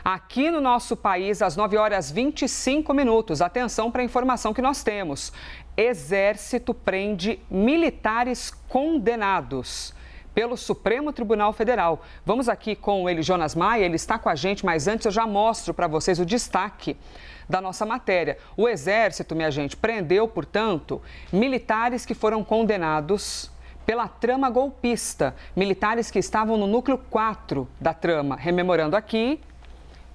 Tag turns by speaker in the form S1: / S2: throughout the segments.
S1: Aqui no nosso país, às 9h25. Atenção para a informação que nós temos. Exército prende militares condenados pelo Supremo Tribunal Federal. Vamos aqui com ele, Jonas Maia, ele está com a gente, mas antes eu já mostro para vocês o destaque da nossa matéria. O Exército, minha gente, prendeu, portanto, militares que foram condenados pela trama golpista. Militares que estavam no núcleo 4 da trama. Rememorando aqui,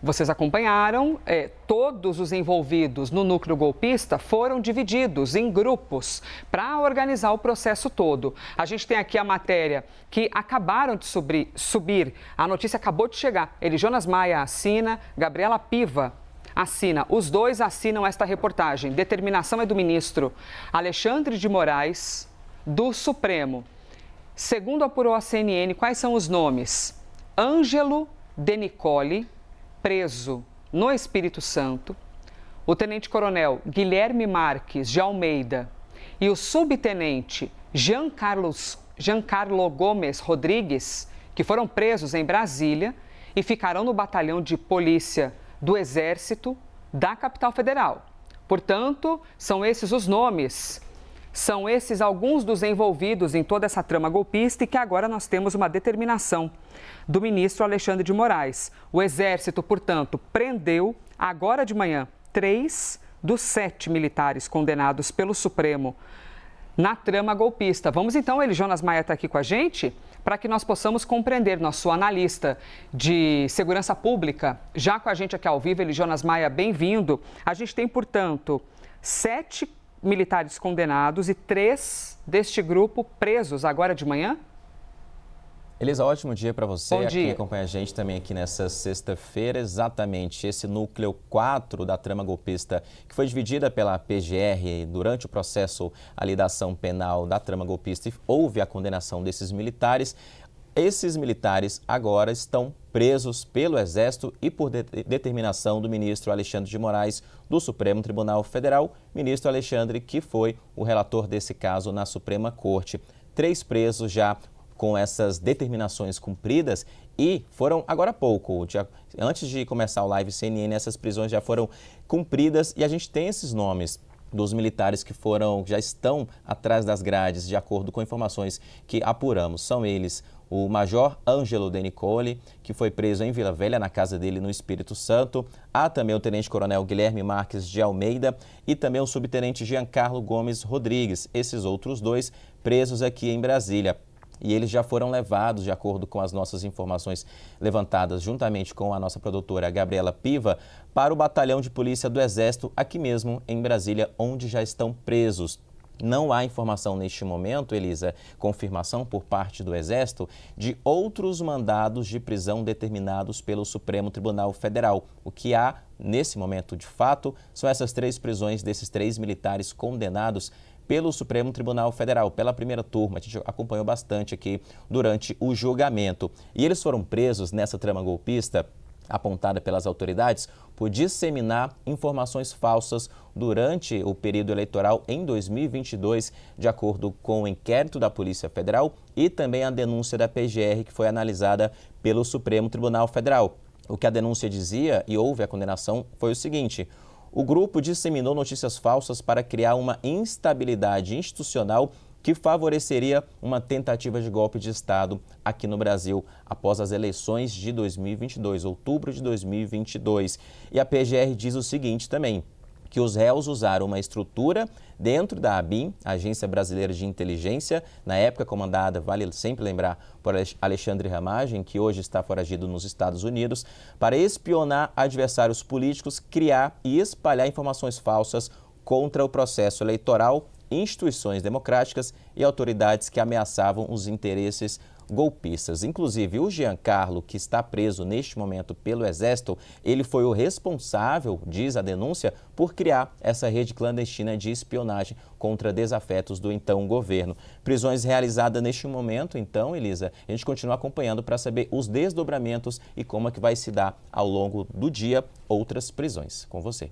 S1: vocês acompanharam, todos os envolvidos no núcleo golpista foram divididos em grupos para organizar o processo todo. A gente tem aqui a matéria que acabaram de subir, a notícia acabou de chegar. Ele, Jonas Maia, assina, Gabriela Piva assina. Os dois assinam esta reportagem. Determinação é do ministro Alexandre de Moraes, do Supremo. Segundo apurou a CNN, quais são os nomes? Ângelo de Nicoli, preso no Espírito Santo, o tenente-coronel Guilherme Marques de Almeida e o subtenente Giancarlo Gomes Rodrigues, que foram presos em Brasília e ficarão no batalhão de polícia do Exército da capital federal. Portanto, são esses os nomes. São esses alguns dos envolvidos em toda essa trama golpista e que agora nós temos uma determinação do ministro Alexandre de Moraes. O Exército, portanto, prendeu agora de manhã 3 dos 7 militares condenados pelo Supremo na trama golpista. Vamos então, ele, Jonas Maia, está aqui com a gente para que nós possamos compreender. Nosso analista de segurança pública, já com a gente aqui ao vivo, ele, Jonas Maia, bem-vindo. A gente tem, portanto, 7 militares condenados e 3 deste grupo presos agora de manhã?
S2: Elisa, ótimo dia para você.
S1: Bom dia.
S2: Aqui acompanha a gente também aqui nessa sexta-feira. Exatamente, esse núcleo 4 da trama golpista, que foi dividida pela PGR durante o processo ali da ação penal da trama golpista, e houve a condenação desses militares. Esses militares agora estão presos pelo Exército e por determinação do ministro Alexandre de Moraes, do Supremo Tribunal Federal. Ministro Alexandre, que foi o relator desse caso na Suprema Corte. 3 presos já com essas determinações cumpridas e foram agora há pouco, antes de começar o Live CNN, essas prisões já foram cumpridas e a gente tem esses nomes dos militares que já estão atrás das grades, de acordo com informações que apuramos. São eles o Major Ângelo de Nicoli, que foi preso em Vila Velha, na casa dele no Espírito Santo. Há também o tenente-coronel Guilherme Marques de Almeida e também o subtenente Giancarlo Gomes Rodrigues. Esses outros 2 presos aqui em Brasília. E eles já foram levados, de acordo com as nossas informações levantadas juntamente com a nossa produtora Gabriela Piva, para o batalhão de polícia do Exército, aqui mesmo em Brasília, onde já estão presos. Não há informação neste momento, Elisa, confirmação por parte do Exército de outros mandados de prisão determinados pelo Supremo Tribunal Federal. O que há nesse momento, de fato, são essas 3 prisões desses 3 militares condenados pelo Supremo Tribunal Federal, pela primeira turma. A gente acompanhou bastante aqui durante o julgamento. E eles foram presos nessa trama golpista apontada pelas autoridades por disseminar informações falsas durante o período eleitoral em 2022, de acordo com o inquérito da Polícia Federal e também a denúncia da PGR, que foi analisada pelo Supremo Tribunal Federal. O que a denúncia dizia, e houve a condenação, foi o seguinte: o grupo disseminou notícias falsas para criar uma instabilidade institucional que favoreceria uma tentativa de golpe de Estado aqui no Brasil após as eleições de 2022, outubro de 2022. E a PGR diz o seguinte também, que os réus usaram uma estrutura dentro da ABIN, Agência Brasileira de Inteligência, na época comandada, vale sempre lembrar, por Alexandre Ramagem, que hoje está foragido nos Estados Unidos, para espionar adversários políticos, criar e espalhar informações falsas contra o processo eleitoral, instituições democráticas e autoridades que ameaçavam os interesses golpistas. Inclusive, o Giancarlo, que está preso neste momento pelo Exército, ele foi o responsável, diz a denúncia, por criar essa rede clandestina de espionagem contra desafetos do então governo. Prisões realizadas neste momento, então, Elisa, a gente continua acompanhando para saber os desdobramentos e como é que vai se dar ao longo do dia outras prisões. Com você.